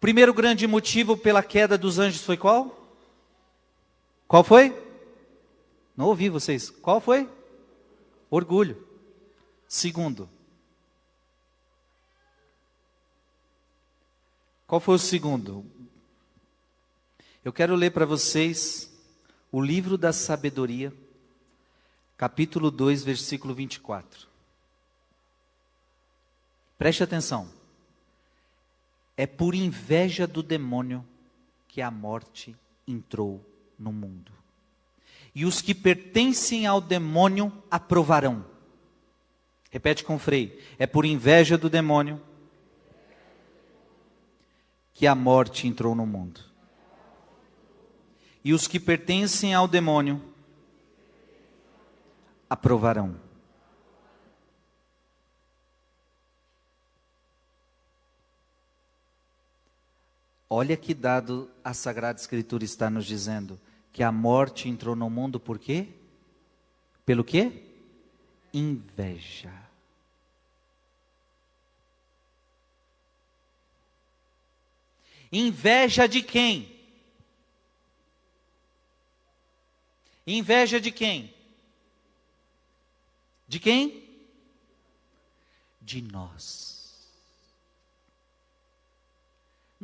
primeiro grande motivo pela queda dos anjos foi qual? Qual foi? Não ouvi vocês. Qual foi? Orgulho. Segundo. Qual foi o segundo? Eu quero ler para vocês o livro da sabedoria, capítulo 2, versículo 24. Preste atenção. É por inveja do demônio que a morte entrou no mundo. E os que pertencem ao demônio aprovarão. Repete com freio. É por inveja do demônio que a morte entrou no mundo. E os que pertencem ao demônio aprovarão. Olha que dado a Sagrada Escritura está nos dizendo. Que a morte entrou no mundo por quê? Pelo quê? Inveja. Inveja de quem? Inveja de quem? De quem? De nós.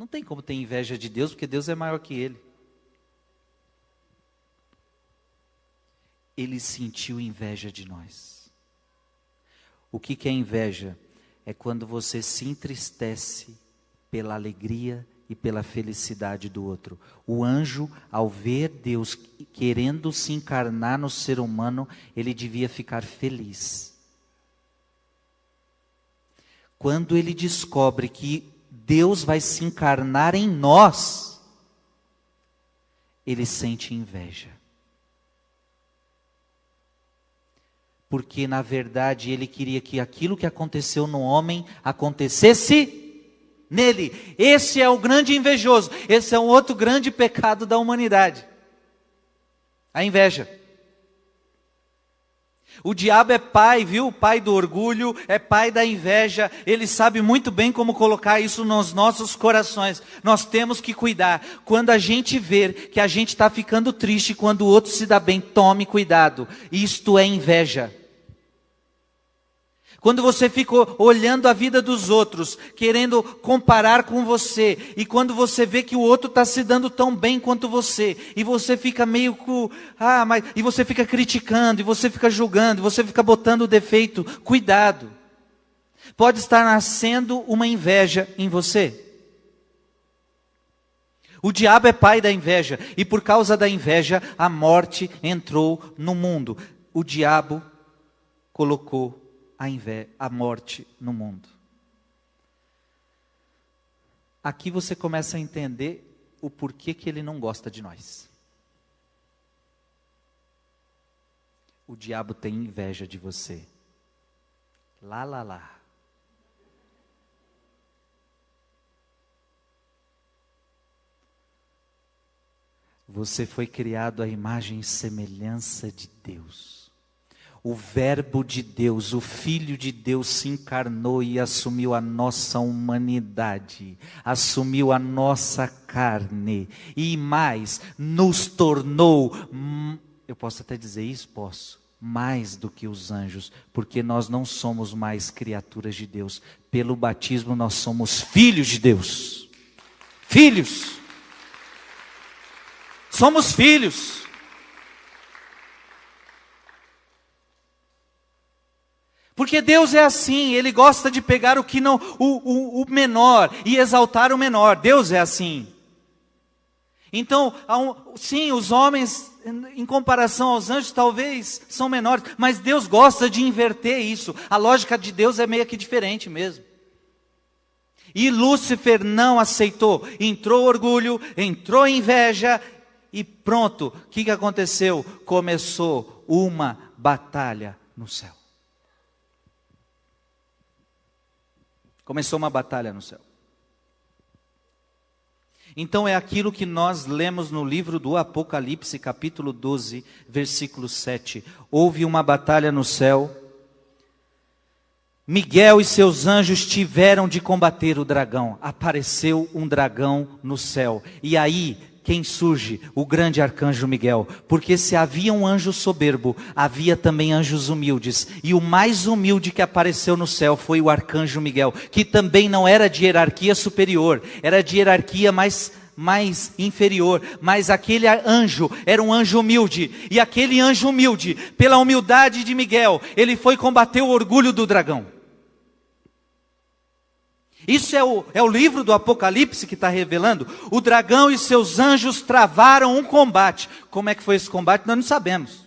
Não tem como ter inveja de Deus, porque Deus é maior que ele. Ele sentiu inveja de nós. O que é inveja? É quando você se entristece pela alegria e pela felicidade do outro. O anjo, ao ver Deus querendo se encarnar no ser humano, ele devia ficar feliz. Quando ele descobre que Deus vai se encarnar em nós, ele sente inveja. Porque na verdade ele queria que aquilo que aconteceu no homem acontecesse nele. Esse é o grande invejoso. Esse é um outro grande pecado da humanidade. A inveja. O diabo é pai, viu? Pai do orgulho, é pai da inveja. Ele sabe muito bem como colocar isso nos nossos corações. Nós temos que cuidar. Quando a gente ver que a gente está ficando triste quando o outro se dá bem, tome cuidado. Isto é inveja. Quando você fica olhando a vida dos outros, querendo comparar com você, e quando você vê que o outro está se dando tão bem quanto você, e você fica meio e você fica criticando, e você fica julgando, e você fica botando o defeito, cuidado. Pode estar nascendo uma inveja em você. O diabo é pai da inveja, e por causa da inveja, a morte entrou no mundo. O diabo colocou a morte no mundo. Aqui você começa a entender o porquê que ele não gosta de nós. O diabo tem inveja de você. Lá. Você foi criado à imagem e semelhança de Deus. O Verbo de Deus, o Filho de Deus se encarnou e assumiu a nossa humanidade, assumiu a nossa carne e mais, nos tornou, eu posso até dizer isso? Posso, mais do que os anjos, porque nós não somos mais criaturas de Deus, pelo batismo nós somos filhos de Deus, filhos, somos filhos. Porque Deus é assim, Ele gosta de pegar o que não, o menor e exaltar o menor. Deus é assim. Então, sim, os homens, em comparação aos anjos, talvez são menores, mas Deus gosta de inverter isso. A lógica de Deus é meio que diferente mesmo. E Lúcifer não aceitou. Entrou orgulho, entrou inveja e pronto. O que aconteceu? Começou uma batalha no céu. Começou uma batalha no céu. Então é aquilo que nós lemos no livro do Apocalipse, capítulo 12, versículo 7. Houve uma batalha no céu. Miguel e seus anjos tiveram de combater o dragão. Apareceu um dragão no céu. E aí, quem surge? O grande arcanjo Miguel. Porque se havia um anjo soberbo, havia também anjos humildes. E o mais humilde que apareceu no céu foi o arcanjo Miguel, que também não era de hierarquia superior, era de hierarquia mais inferior, mas aquele anjo era um anjo humilde, e aquele anjo humilde, pela humildade de Miguel, ele foi combater o orgulho do dragão. Isso é o livro do Apocalipse que está revelando. O dragão e seus anjos travaram um combate. Como é que foi esse combate? Nós não sabemos.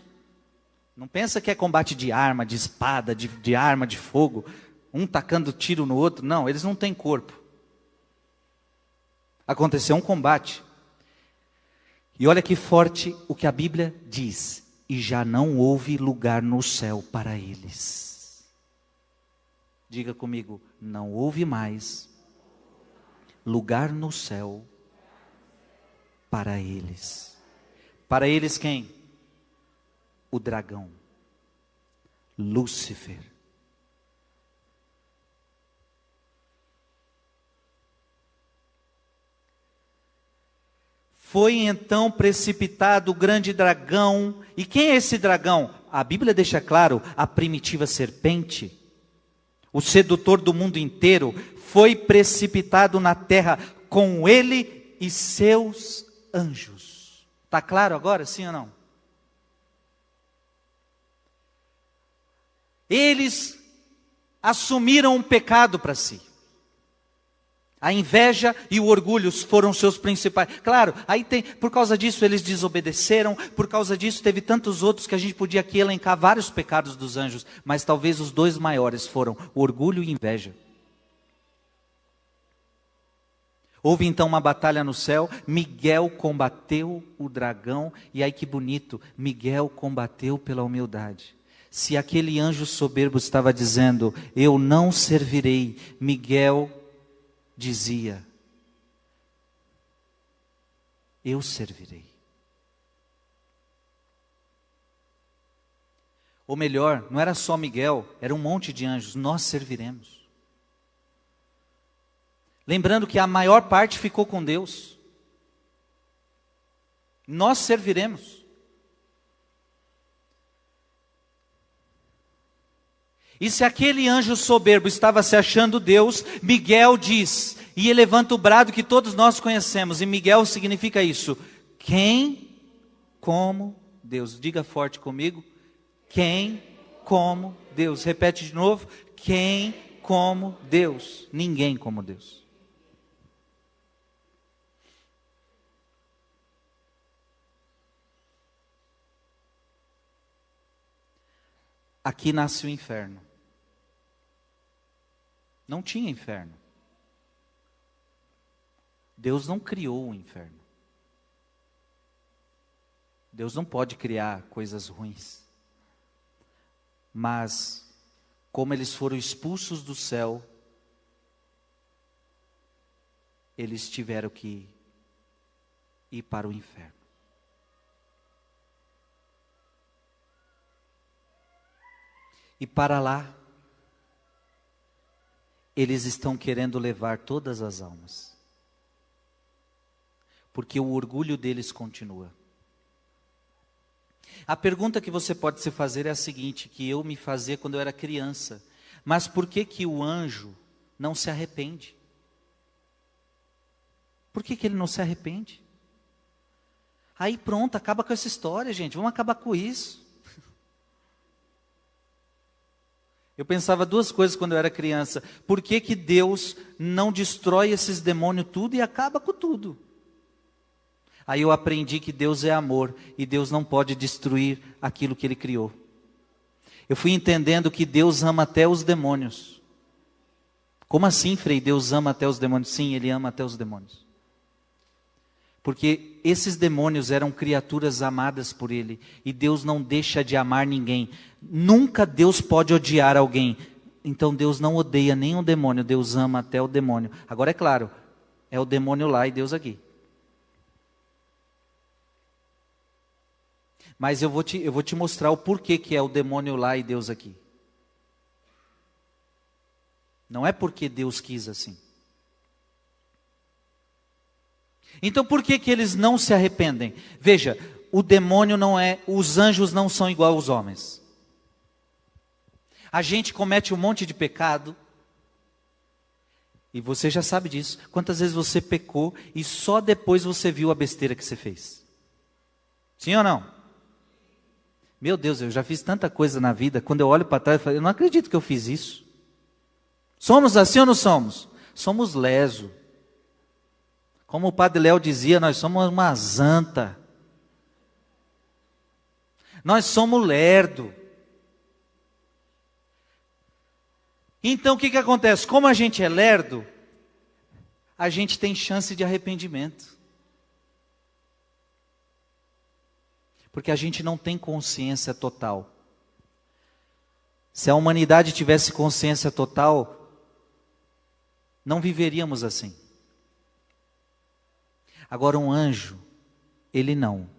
Não pensa que é combate de arma, de espada, de arma de fogo, um tacando tiro no outro. Não, eles não têm corpo. Aconteceu um combate. E olha que forte o que a Bíblia diz. E já não houve lugar no céu para eles. Diga comigo, não houve mais lugar no céu para eles. Para eles quem? O dragão, Lúcifer. Foi então precipitado o grande dragão. E quem é esse dragão? A Bíblia deixa claro, a primitiva serpente, o sedutor do mundo inteiro, foi precipitado na terra com ele e seus anjos. Está claro agora, sim ou não? Eles assumiram um pecado para si. A inveja e o orgulho foram seus principais. Claro, aí tem, por causa disso eles desobedeceram, por causa disso teve tantos outros que a gente podia aqui elencar vários pecados dos anjos, mas talvez os dois maiores foram orgulho e inveja. Houve então uma batalha no céu, Miguel combateu o dragão, e aí que bonito, Miguel combateu pela humildade. Se aquele anjo soberbo estava dizendo, eu não servirei, Miguel dizia, eu servirei. Ou melhor, não era só Miguel, era um monte de anjos, nós serviremos. Lembrando que a maior parte ficou com Deus. Nós serviremos. E se aquele anjo soberbo estava se achando Deus, Miguel diz, e ele levanta o brado que todos nós conhecemos, e Miguel significa isso, quem como Deus? Diga forte comigo, quem como Deus? Repete de novo, quem como Deus? Ninguém como Deus. Aqui nasce o inferno. Não tinha inferno. Deus não criou o inferno. Deus não pode criar coisas ruins. Mas, como eles foram expulsos do céu, eles tiveram que ir para o inferno. E para lá, eles estão querendo levar todas as almas. Porque o orgulho deles continua. A pergunta que você pode se fazer é a seguinte, que eu me fazia quando eu era criança. Mas por que que o anjo não se arrepende? Por que que ele não se arrepende? Aí pronto, acaba com essa história, gente. Vamos acabar com isso. Eu pensava duas coisas quando eu era criança. Por que que Deus não destrói esses demônios tudo e acaba com tudo? Aí eu aprendi que Deus é amor e Deus não pode destruir aquilo que Ele criou. Eu fui entendendo que Deus ama até os demônios. Como assim, Frei? Deus ama até os demônios? Sim, Ele ama até os demônios. Porque esses demônios eram criaturas amadas por Ele. E Deus não deixa de amar ninguém. Nunca Deus pode odiar alguém. Então Deus não odeia nenhum demônio. Deus ama até o demônio. Agora é claro, é o demônio lá e Deus aqui. Mas eu vou te mostrar o porquê que é o demônio lá e Deus aqui. Não é porque Deus quis assim. Então por que eles não se arrependem? Veja, o demônio não é, os anjos não são igual aos homens. A gente comete um monte de pecado, e você já sabe disso. Quantas vezes você pecou e só depois você viu a besteira que você fez? Sim ou não? Meu Deus, eu já fiz tanta coisa na vida, quando eu olho para trás, eu falo, eu não acredito que eu fiz isso. Somos assim ou não somos? Somos leso. Como o Padre Léo dizia, nós somos uma zanta. Nós somos lerdo. Então o que acontece? Como a gente é lerdo, a gente tem chance de arrependimento. Porque a gente não tem consciência total. Se a humanidade tivesse consciência total, não viveríamos assim. Agora um anjo, ele não.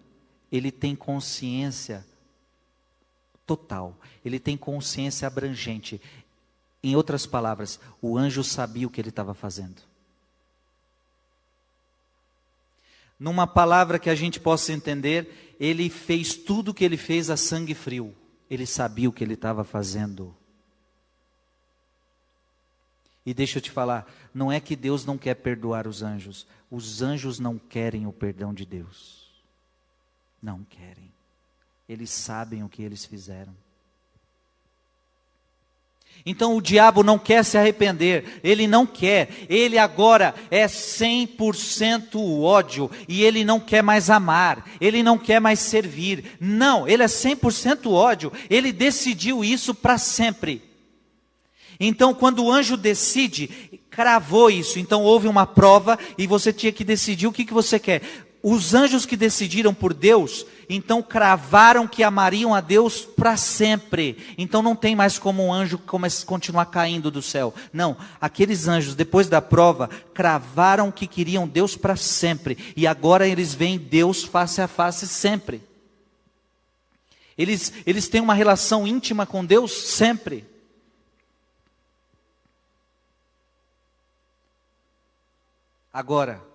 Ele tem consciência total. Ele tem consciência abrangente. Em outras palavras, o anjo sabia o que ele estava fazendo. Numa palavra que a gente possa entender, ele fez tudo o que ele fez a sangue frio. Ele sabia o que ele estava fazendo. E deixa eu te falar, não é que Deus não quer perdoar os anjos não querem o perdão de Deus. Não querem. Eles sabem o que eles fizeram. Então o diabo não quer se arrepender, ele não quer, ele agora é 100% ódio, e ele não quer mais amar, ele não quer mais servir, não, ele é 100% ódio, ele decidiu isso para sempre. Então quando o anjo decide, cravou isso, então houve uma prova, e você tinha que decidir o que você quer. Os anjos que decidiram por Deus, então cravaram que amariam a Deus para sempre. Então não tem mais como um anjo continuar caindo do céu. Não, aqueles anjos depois da prova, cravaram que queriam Deus para sempre. E agora eles veem Deus face a face sempre. Eles têm uma relação íntima com Deus sempre. Agora,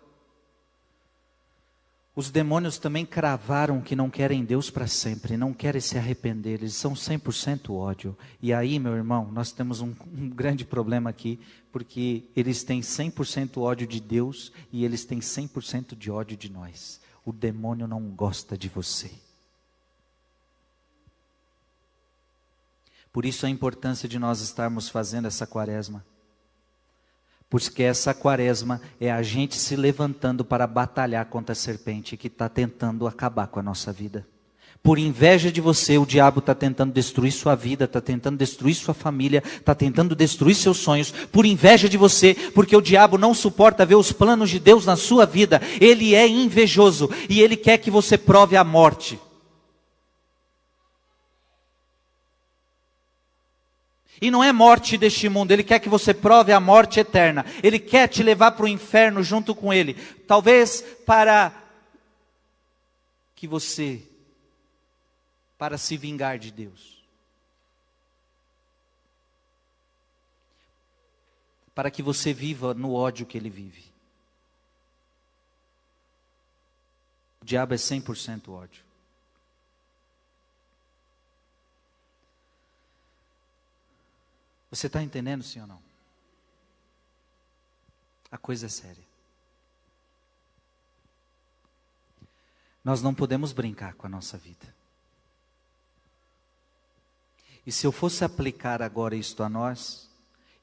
os demônios também cravaram que não querem Deus para sempre, não querem se arrepender, eles são 100% ódio. E aí, meu irmão, nós temos um grande problema aqui, porque eles têm 100% ódio de Deus e eles têm 100% de ódio de nós. O demônio não gosta de você. Por isso a importância de nós estarmos fazendo essa quaresma. Porque essa quaresma é a gente se levantando para batalhar contra a serpente que está tentando acabar com a nossa vida. Por inveja de você, o diabo está tentando destruir sua vida, está tentando destruir sua família, está tentando destruir seus sonhos. Por inveja de você, porque o diabo não suporta ver os planos de Deus na sua vida. Ele é invejoso e ele quer que você prove a morte. E não é morte deste mundo, ele quer que você prove a morte eterna. Ele quer te levar para o inferno junto com ele. Talvez para se vingar de Deus. Para que você viva no ódio que ele vive. O diabo é 100% ódio. Você está entendendo, sim ou não? A coisa é séria. Nós não podemos brincar com a nossa vida. E se eu fosse aplicar agora isto a nós,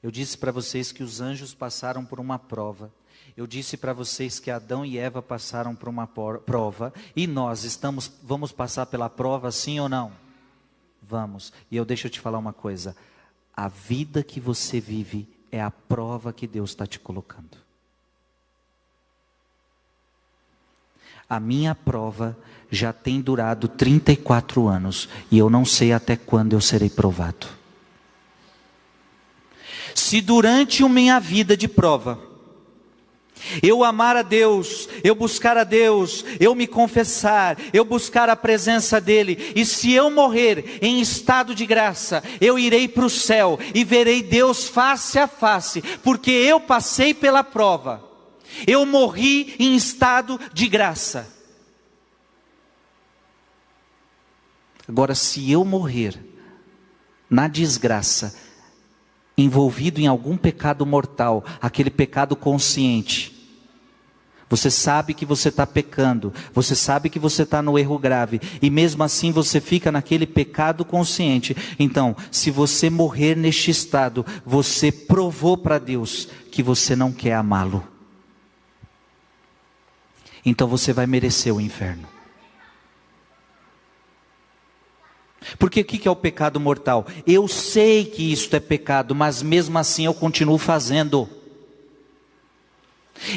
eu disse para vocês que os anjos passaram por uma prova. Eu disse para vocês que Adão e Eva passaram por uma prova. E nós vamos passar pela prova, sim ou não? Vamos. E deixa eu te falar uma coisa. A vida que você vive é a prova que Deus está te colocando. A minha prova já tem durado 34 anos e eu não sei até quando eu serei provado. Se durante a minha vida de prova, Eu amar a Deus, eu buscar a Deus, eu me confessar, eu buscar a presença dEle. E se eu morrer em estado de graça, eu irei para o céu e verei Deus face a face, porque eu passei pela prova. Eu morri em estado de graça. Agora, se eu morrer na desgraça, envolvido em algum pecado mortal, aquele pecado consciente, você sabe que você está pecando, você sabe que você está no erro grave, e mesmo assim você fica naquele pecado consciente. Então, se você morrer neste estado, você provou para Deus que você não quer amá-lo. Então você vai merecer o inferno. Porque o que é o pecado mortal? Eu sei que isto é pecado, mas mesmo assim eu continuo fazendo.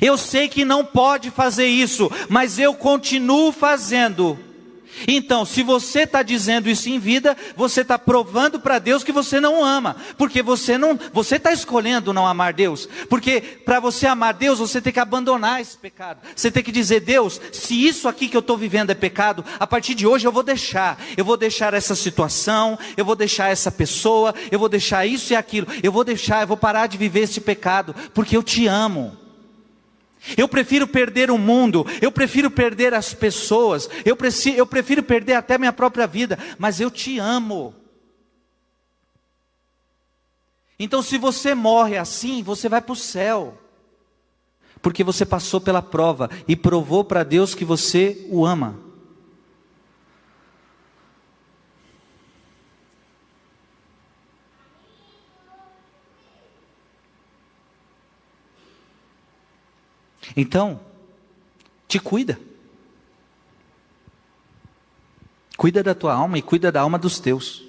Eu sei que não pode fazer isso, mas eu continuo fazendo. Então, se você está dizendo isso em vida, você está provando para Deus que você não ama, porque você está escolhendo não amar Deus, porque para você amar Deus, você tem que abandonar esse pecado, você tem que dizer: Deus, se isso aqui que eu estou vivendo é pecado, a partir de hoje eu vou deixar essa situação, eu vou deixar essa pessoa, eu vou deixar isso e aquilo, eu vou parar de viver esse pecado, porque eu te amo. Eu prefiro perder o mundo, eu prefiro perder as pessoas, eu prefiro perder até minha própria vida, mas eu te amo. Então, se você morre assim, você vai para o céu, porque você passou pela prova e provou para Deus que você o ama. Então, te cuida. Cuida da tua alma e cuida da alma dos teus.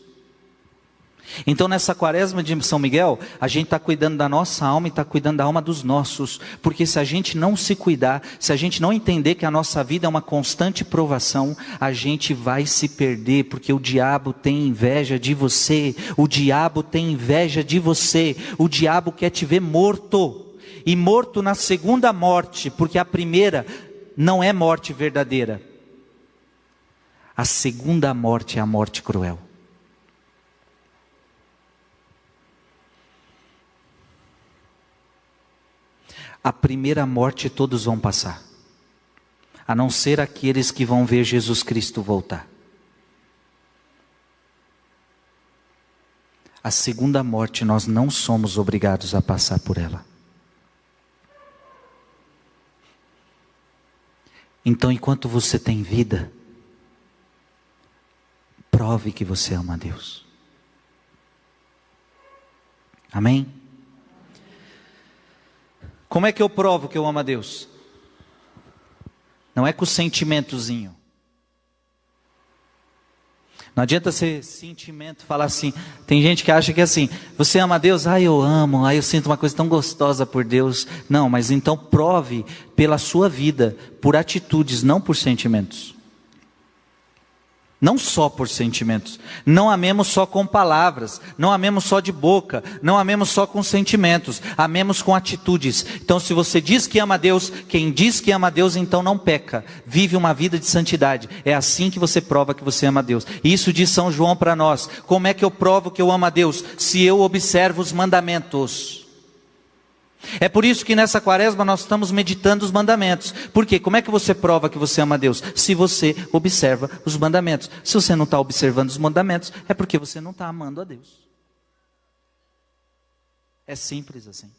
Então, nessa quaresma de São Miguel, a gente está cuidando da nossa alma e está cuidando da alma dos nossos. Porque se a gente não se cuidar, se a gente não entender que a nossa vida é uma constante provação, a gente vai se perder, porque o diabo tem inveja de você. O diabo tem inveja de você. O diabo quer te ver morto. E morto na segunda morte, porque a primeira não é morte verdadeira. A segunda morte é a morte cruel. A primeira morte todos vão passar, a não ser aqueles que vão ver Jesus Cristo voltar. A segunda morte nós não somos obrigados a passar por ela. Então, enquanto você tem vida, prove que você ama a Deus. Amém? Como é que eu provo que eu amo a Deus? Não é com sentimentozinho. Não adianta ser sentimento, falar assim. Tem gente que acha que é assim: você ama a Deus? Eu amo, eu sinto uma coisa tão gostosa por Deus. Não, mas então prove pela sua vida, por atitudes, não por sentimentos. Não só por sentimentos. Não amemos só com palavras, não amemos só de boca, não amemos só com sentimentos, amemos com atitudes. Então, se você diz que ama a Deus, quem diz que ama a Deus então não peca, vive uma vida de santidade. É assim que você prova que você ama a Deus. Isso diz São João para nós. Como é que eu provo que eu amo a Deus? Se eu observo os mandamentos. É por isso que nessa quaresma nós estamos meditando os mandamentos. Por quê? Como é que você prova que você ama a Deus? Se você observa os mandamentos. Se você não está observando os mandamentos, é porque você não está amando a Deus. É simples assim.